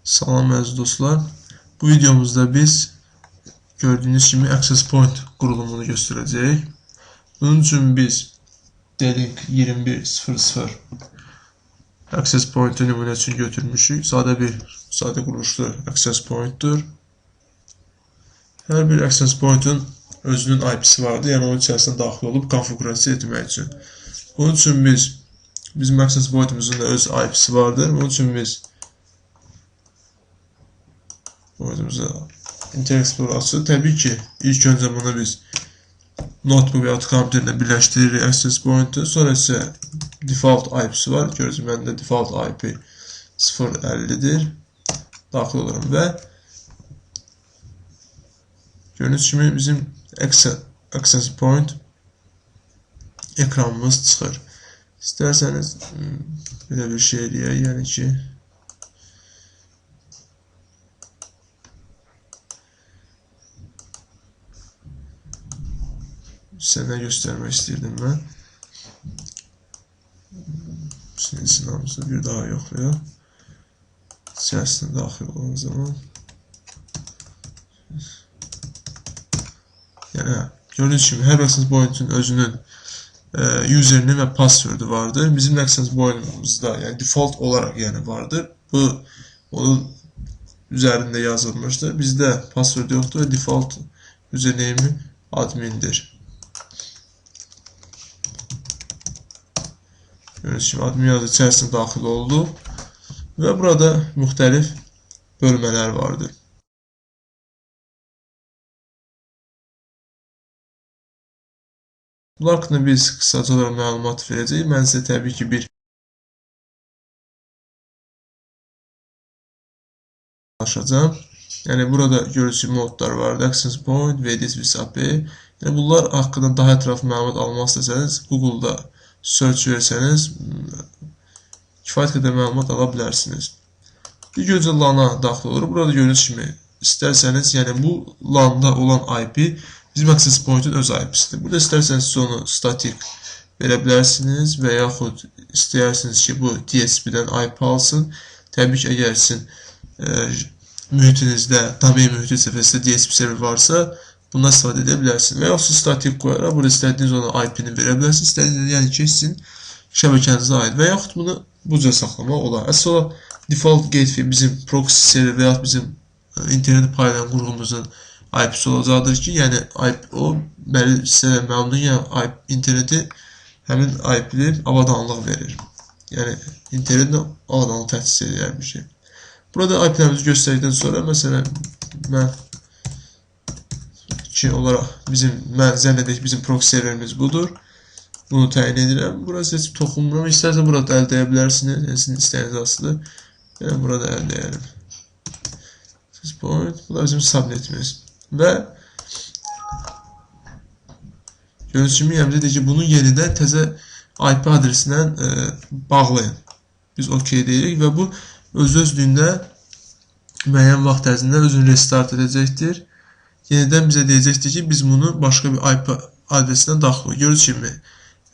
Salam əziz dostlar. Bu videomuzda biz gördüğünüz kimi Access Point qurulumunu göstərəcəyik. Bunun üçün biz D-Link 2100 Access Point'u nümunə üçün götürmüşük. Sadə quruluşlu Access Point'dur. Hər bir Access Point'un özünün IP'si vardır. Yəni onun içərisinə daxil olub konfigurasiya etmək üçün. Bunun üçün bizim Access Point'umuzun da öz IP'si vardır. Bunun üçün biz Internet Explorer açılır. Təbii ki, ilk öncə bunu biz notebook və ya kompüterlə birləşdiririk Access Point'u. Sonra isə default IP'si var. Görürsünüz, məndə default IP 050'dir. Daxil olurum və gördüyünüz kimi bizim Access Point ekranımız çıxır. İstərsəniz belə bir şey eləyək, yəni ki sizə nə göstərmək istəyirdim mən. Sinamızda bir daha yoxlayaq. İçərisinə daxil olan zaman. Yəni, gördüyünüz kimi hər Access Point'un özünün user'inin və password'u vardır. Bizim Access Point'umuzda yəni default olaraq yəni vardır. Bu onun üzərində yazılmışdır. Bizdə password yoxdur və default username'i admindir. Gördüyünüz kimi admin yazı içərisinə daxil oldu və burada müxtəlif bölmələr vardır. Bunlar haqqında biz qısaca olaraq məlumat verəcəyik. Mən sizə təbii ki bir danışacağım. Yəni burada görürsünüz modlar var. Access Point, VDS VSAP. Yəni bunlar haqqında daha ətraflı məlumat almaq istəsəniz Google'da search versəniz kifayət qədər məlumat ala bilərsiniz. İlk öncə LAN-a daxil olur. Burada gördüyünüz kimi istərsəniz, yəni bu LAN-da olan IP bizim Access Point-un öz IP-sidir. Burada istərsəniz siz onu statik verə bilərsiniz və yaxud istəyirsiniz ki bu DSP-dən IP alsın. Təbii ki, əgər sizin mühitinizdə, domain mühiti səviyyəsində DSP server varsa bundan istifadə edə bilərsiniz. Və yaxud statik qoyaraq burada istədiyiniz ona IP-ni verə bilərsiniz. İstədiyiniz, yəni ki, sizin şəbəkənizə aid və yaxud bunu bu cür saxlamaq olar. Əsas olaraq default gateway bizim proxy server və yaxud bizim internet paylayan qurğumuzun IP-si olacaqdır ki, yəni o bəli sizə məlumdur, yəni interneti həmin IP-li avadanlıq verir. Yəni internetin avadanlıq təsis edir bir şey. Burada IP-lərimizi göstərdikdən sonra, məsələn, mən olaraq mən zənn edək ki, bizim proxy serverimiz budur. Bunu təyin edirəm. Burası seçib toxunmuram. İstərsə burada əldə edə bilərsiniz. Yəni sizin istəyiniz asılıdır. Yəni burada əldə edelim. Bu da bizim subnetimiz. Və gördüyünüz kimi yəni dedik ki, bunu yenidən təzə IP adresindən bağlayın. Biz OK deyirik və bu öz-özlüyündə müəyyən vaxt ərzində özünü restart edəcəkdir. Yenidən bizə deyəcəkdir ki, biz bunu başqa bir IP adresindən daxil edirik. Gördüyünüz kimi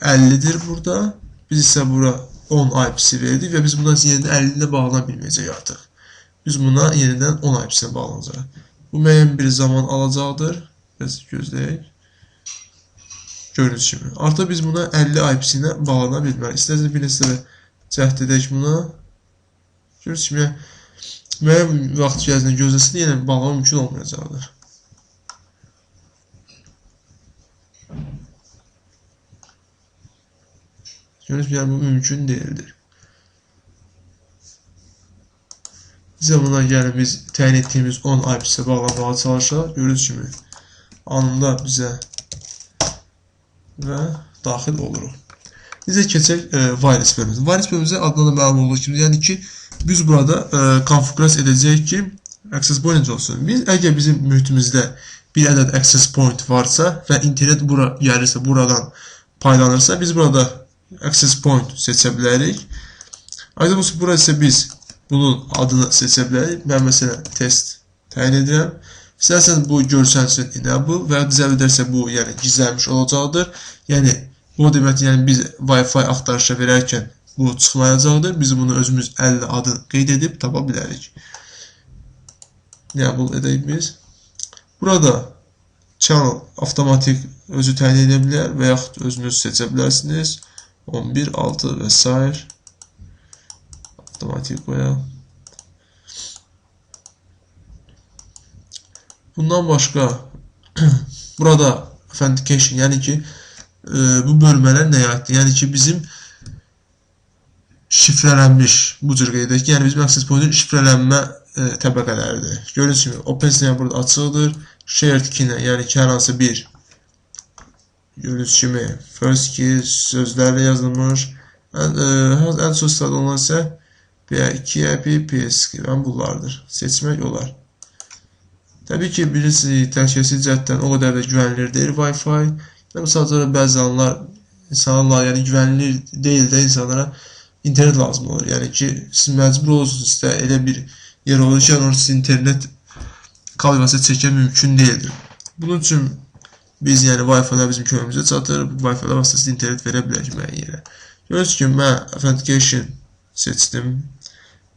50'dir burada. Biz isə bura 10 IP-si verdik və biz bundan yenidən 50-ilə bağlana bilməyəcək artıq. Biz buna yenidən 10 IP-sinə bağlanacaq. Bu müəyyən bir zaman alacaqdır. Biraz gözləyək. Gördüyünüz kimi. Artıq biz buna 50 IP-sinə bağlana bilmərik. İstərsək bir neçə cəhd edək buna. Gördüyünüz kimi müəyyən vaxt gəzini gözləsə də yenə bağlama mümkün olmayacaqdır. Gördüyünüz kimi, bu mümkün deyildir. Bizə buna gəlib biz təyin etdiyimiz 10 IP-sə bağlanmağa çalışaq. Gördüyünüz kimi anında bizə və daxil oluruq. Bizə keçək wireless bölümümüzə. Wireless bölümümüzə adına da məlum olduğu kimi, yəni ki, biz burada konfigurasiya edəcəyik ki, Access Point olsun. Əgər bizim mühitimizdə bir ədəd Access Point varsa və internet bura gəlirsə, buradan paylanırsa, biz burada Access Point seçə bilərik. Aydın olsun, burada isə biz bunun adını seçə bilərik. Mən məsələn test təyin edirəm. İstərseniz bu görsənsin enable və ya zəv edərsə bu yəni gizlənmiş olacaqdır. Yəni bu demək yəni biz Wi-Fi axtarışa verərkən bu çıxmayacaqdır. Biz bunu özümüz əllə adı qeyd edib tapa bilərik. qəbul edək biz. Burada channel avtomatik özü təyin edə bilər və yaxud özünüz seçə bilərsiniz. 11, 6 və s. Avtomatik qoyaq. Bundan başqa burada authentication, yəni ki bu bölmələr nəyə aiddir? Yəni ki bizim şifrələnmiş bu cür qeyd edək ki, yəni bizim access point'in şifrələnmə təbəqələridir. Gördüyünüz kimi OpenCV burada açıqdır. Shared key, yəni ki hər hansı bir gördüyünüz kimi first key sözlərlə yazılmış. Ən çox istifadə olunan isə PIP, PSK və bunlardır. Seçmək olar. Təbii ki, birisi təhlükəsizlik cəhətdən o qədər də güvənilir deyil Wi-Fi. Sadəcə bəzi anlar insanlar, yəni güvənilir deyil də insanlara internet lazım olur. Yəni ki, siz məcbur olursunuz, sizdə elə bir yer olur ki, orada siz internet kabelası çəkə mümkün deyildir. Bunun üçün biz, yəni Wi-Fi-lər bizim köməyimizə çatır. Wi-Fi-lər vasitəsilə internet verə bilərik müəyyən yerə. Görürsünüz ki, mən authentication seçdim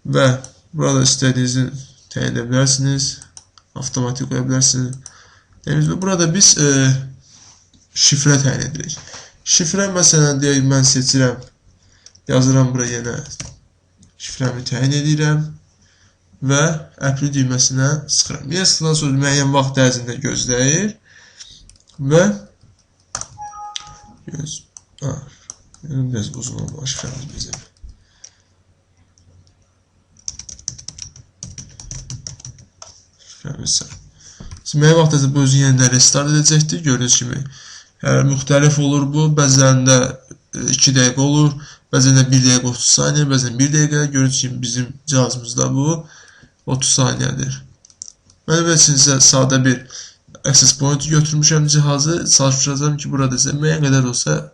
və burada istədiyinizi təyin edə bilərsiniz. Avtomatik qoya bilərsiniz. Burada biz şifrə təyin edirik. Şifrə məsələn deyək, mən seçirəm, yazıram bura yenə şifrəmi təyin edirəm və apply düyməsinə sıxıram. Yenə sıxılan sonra müəyyən vaxt ərzində gözləyir və biraz uzun olmalı şifrəmiz bizim. Müəyyən vaxt ərzində bu özü yenidən restart edəcəkdir. Gördüyünüz kimi müxtəlif olur bu. Bəzərində 2 dəqiqə olur, bəzərində 1 dəqiqə 30 saniyə, bəzərində 1 dəqiqə. Gördüyünüz kimi bizim cihazımızda bu 30 saniyədir. Mən sizə sadə bir access point götürmüşəm cihazı. Çalışacağım ki, burada sizə müəyyən qədər olsa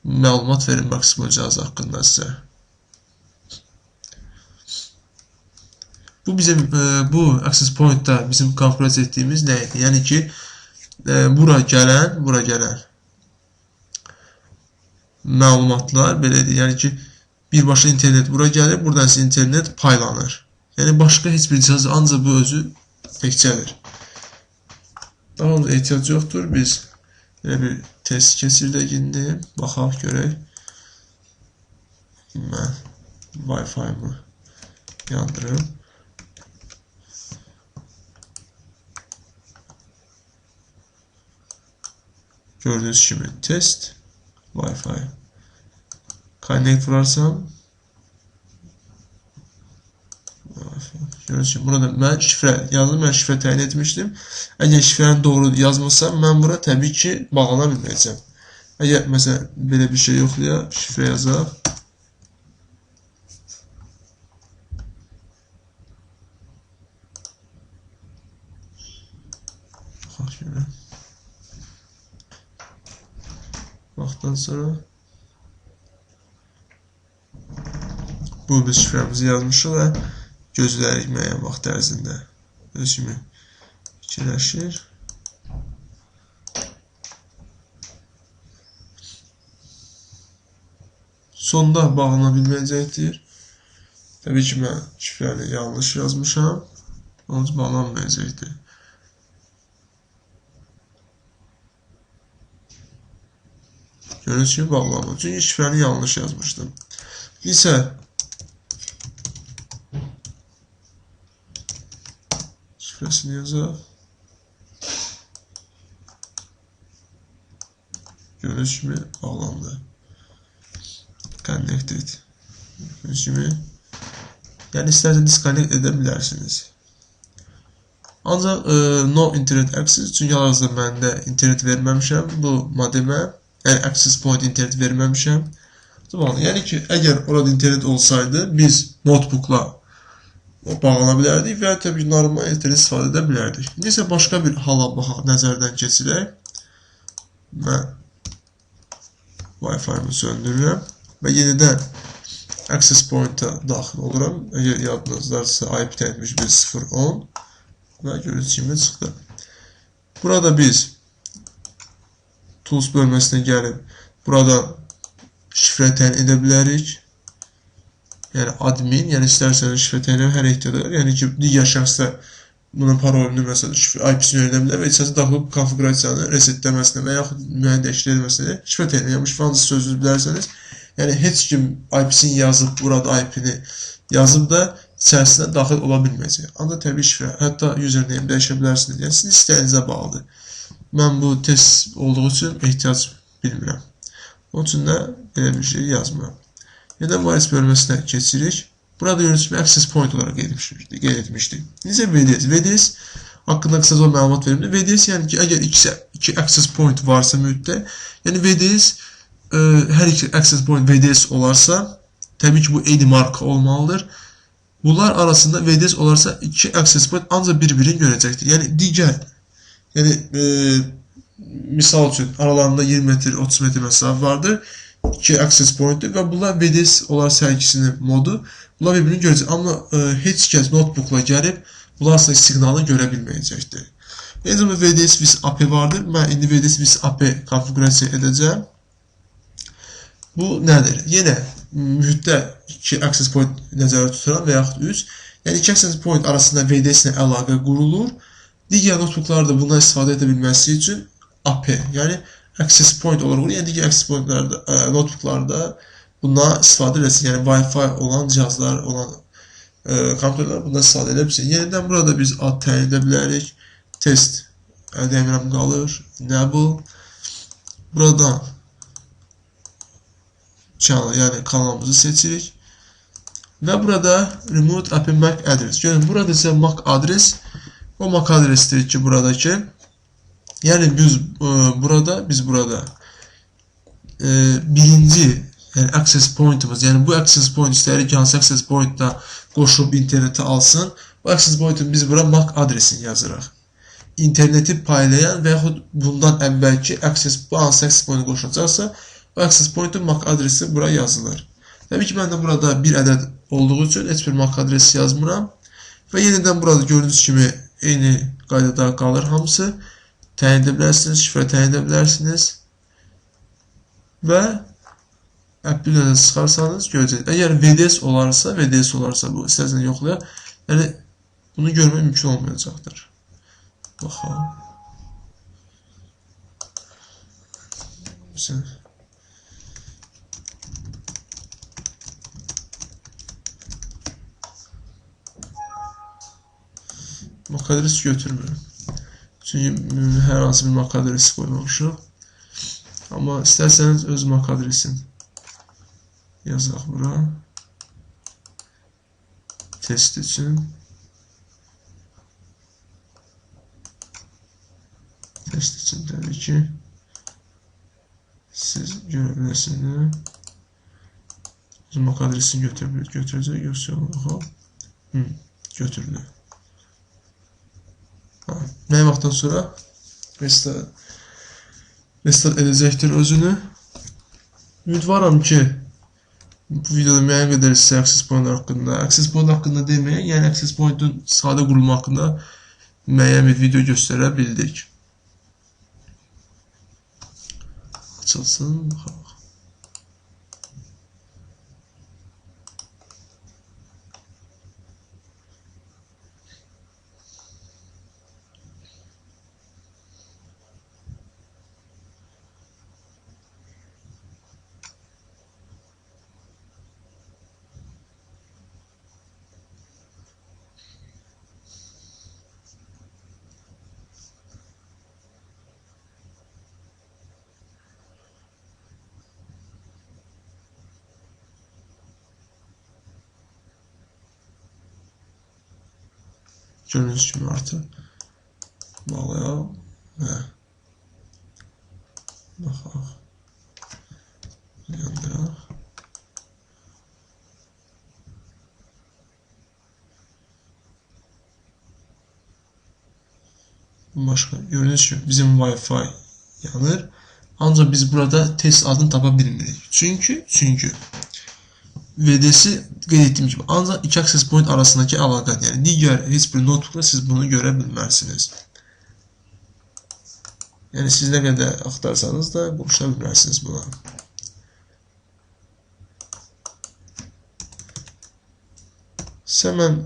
məlumat verin maksimum cihazı haqqında sizə. Bu bizim bu access point-da bizim konfigurasiya etdiyimiz nə idi? Yəni ki, bura gələn məlumatlar belədir. Yəni ki, birbaşa internet bura gəlir, buradan sizin internet paylanır. Yəni başqa heç bir cihaz ancaq bu özü təkcədir. Daha onda ehtiyac yoxdur. Biz belə bir test keçirdək indi. Baxaq, görək. Mən Wi-Fi-mı yandırım. Gördüğünüz kimi test Wi-Fi connect vurarsam gördüğünüz kimi burada mən şifrə yazdım, mən şifrə təyin etmişdim. Əgər şifrəni doğru yazmışsam mən bura təbii ki bağlana bilməyəcəm. Əgər məsələn belə bir şey yoxdur ya, şifrə yazaq. Vaxtdan sonra bu biz şifrəmizi yazmışıq və gözləyirik müəyyən vaxt ərzində. Öz kimi fikirləşir. Sonda bağlana bilməyəcəkdir. Təbii ki, mən şifrəni yanlış yazmışam. Onun üçün bağlanmayacaqdır. Gördüyünüz kimi bağlanır. Çünki şifrəni yanlış yazmışdım. İsə şifrəsini yazaq. Gördüyünüz kimi bağlandı. Connected. Gördüyünüz kimi. Yəni istərseniz disconnect edə bilərsiniz. Ancaq no internet access, çünki hal-hazırda məndə internet verməmişəm bu modemə. Yəni access point internet verməmişəm. Yəni ki, əgər orada internet olsaydı, biz notebookla bağlana bilərdik və təbii ki, normal internet istifadə edə bilərdik. İndi isə başqa bir hala baxaq, nəzərdən keçirək. Mən Wi-Fi-mı söndürürəm və yenidən access point-a daxil oluram. Əgər yadınızlarsa IP təyin etmiş 1010 və görüntü kimi çıxdı. Burada biz Tools bölməsinə gəlib burada şifrə təyin edə bilərik. Yəni admin, yəni istərseniz şifrə təyin edə hər ehtiyac edir. Yəni ki, digər şəxslər bunun parolunu məsələn IP-sini öyrənə bilər və içərisinə daxil konfigurasiyanı resetləməsini və yaxud müəyyən dəyişdirilməsini şifrə təyin şifranızı sözünüzü bilərsəniz, yəni heç kim IP-sini yazıb, burada IP-ni yazıb da içərisinə daxil ola bilməyəcək. Ancaq təbii şifrə, hətta username dəyişə bilərsiniz. Yəni sizin istəyinizə bağlıdır. Mən bu test olduğu üçün ehtiyac bilmirəm. Onun üçün də belə bir şey yazmıram. Yenə virus bölməsinə keçirik. Burada gördüyünüz kimi access point olaraq qeyd etmişdik. Necə VDS? VDS haqqında qısaca məlumat verim. VDS yəni ki, əgər iki access point varsa mühitdə, yəni VDS hər iki access point VDS olarsa, təbii ki bu eyni marka olmalıdır. Bunlar arasında VDS olarsa iki access point ancaq bir-birini görəcəkdir. Yəni digər, misal üçün aralarında 20 metr, 30 metr məsafə vardır. İki access pointdir və bunlar VDS olarsa hər ikisinin modu, bunlar bir-birini görəcək. Amma heç kəs notebookla gəlib bunlar arasında siqnalı görə bilməyəcəkdir. Eyni zamanda VDS with AP vardır. Mən indi VDS with AP konfigurasiya edəcəm. Bu nədir? Yenə mühitdə iki access point nəzərdə tuturam və yaxud 3. Yəni iki access point arasında VDS ilə əlaqə qurulur. Digər notebooklarda bundan istifadə edə bilməsi üçün AP, yəni access point olaraq, yəni digər access pointlarda, notebooklarda bundan istifadə edəcək. Yəni Wi-Fi olan cihazlar, olan kompüterlər bundan istifadə edə bilsin. Yenidən burada biz ad təyin edə bilərik. Test demirəm qalır. Enable. Buradan channel, yəni kanalımızı seçirik. Və burada remove AP MAC address. Görün, burada isə MAC adres. O MAC adresdir ki, buradakı. Yəni biz burada birinci yəni access pointimiz, yəni bu access point istəyirik ki, hansı access pointda qoşulub interneti alsın. Bu access pointin biz bura MAC adresini yazırıq. İnterneti paylayan və yaxud bundan əvvəlki bu hansı access pointi qoşulacaqsa, bu access pointin MAC adresi bura yazılır. Təbii ki, mən də burada bir ədəd olduğu üçün heç bir MAC adresi yazmıram. Və yenidən burada gördüyünüz kimi eyni qaydada qalır hamısı. Təyin edə bilərsiniz, şifrə təyin edə bilərsiniz. Və applikasiyonu çıxarsanız görəcəksiniz. Əgər VDS olarsa bu istərseniz yoxlayaq. Yəni bunu görmək mümkün olmayacaqdır. Baxaq. MAC adresi götürmürəm. Çünki hər hansı bir MAC adresi qoymamışıq. Amma istərsəniz öz MAC adresini yazaq bura. Test üçün. Test üçün təbii ki siz görə bilirsiniz. Öz MAC adresini götürəcək. Götürdü. Nə vaxtdan sonra restart edəcəkdir özünü. Ümidvaram ki, bu videoda müəyyən qədər sizə access point haqqında deməyə, yəni access point'un sadə qurulma haqqında müəyyən bir video göstərə bildik. Açılsın, baxaq. Gördüğünüz gibi artık bağlayalım ve bakalım yandıralım. Başka gördüğünüz gibi bizim Wi-Fi yanır. Ancak biz burada test adını tapa bilmirik. Çünkü VDS'i qeyd etdiyim gibi ancaq iki access point arasındaki əlaqə, yəni digər heç bir notebookla siz bunu görə bilmərsiniz. Yəni siz nə qədər axtarsanız da quruşa bilmərsiniz buna. Sizə mən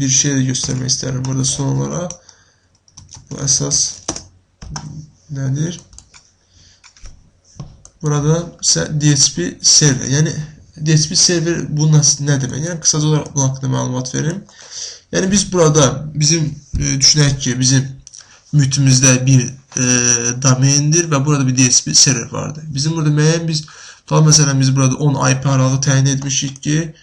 bir şey də göstərmək istərdim burada son olaraq. Bu əsas nədir? Burada isə DHCP server. Yəni DHCP server bu nə demək? Yəni qısaca olaraq bu haqqında məlumat verim. Yəni biz burada düşünək ki, bizim mühitimizdə bir domendir və burada bir DHCP server vardır. Bizim burada müəyyən məsələn biz burada 10 IP aralığı təyin etmişik ki,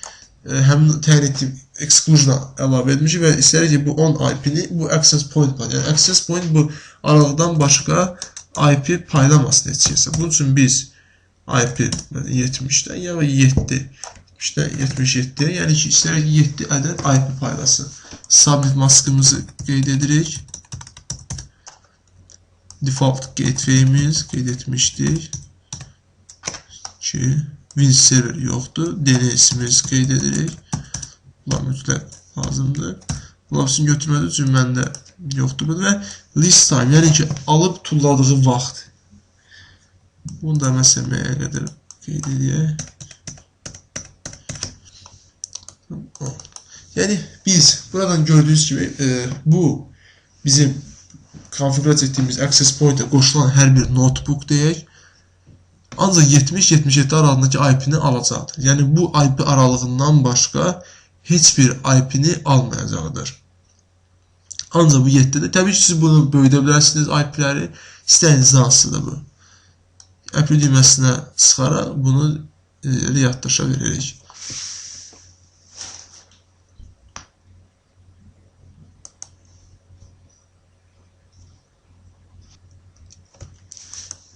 həmin təyin etdiyim exclusion əlavə etmişik və istəyirik ki, bu 10 IP-ni bu access point var. Yəni access point bu aralıqdan başqa IP paylamasını etsin. Bunun üçün biz IP 70-dən ya 77-yə, yəni ki, istəyirik ki, 7 ədəd IP paylasın. Subnet maskımızı qeyd edirik. Default gateway'imiz qeyd etmişdik ki, Win server yoxdur. DNS'imiz qeyd edirik. Bunlar mütləq lazımdır. Bunlar götürmədiyi üçün məndə yoxdur. Və list time, yəni ki, alıb tulladığı vaxt. Bunu da məsələn müəyyən qədər qeyd edək. Yəni biz buradan gördüyünüz kimi bu bizim konfigurasiya etdiyimiz access point-ə qoşulan hər bir notebook deyək. Ancaq 70-77 aralığındakı IP-ni alacaqdır. Yəni bu IP aralığından başqa heç bir IP-ni almayacaqdır. Ancaq bu 7-də təbii ki, siz bunu böyüdə bilərsiniz IP-ləri. İstəyiniz hansıdır bu? IP düyməsinə sıxaraq bunu yaddaşa veririk.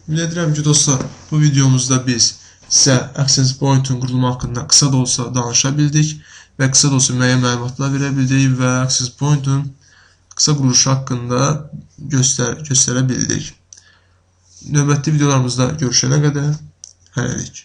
Ümid edirəm ki, dostlar, bu videomuzda biz sizə access point-un qurulma haqqında qısa da olsa danışa bildik və qısa da olsa müəyyən məlumatlar verə bildik və access point-un qısa quruluşu haqqında göstərə bildik. Növbəti videolarımızda görüşənə qədər hələlik.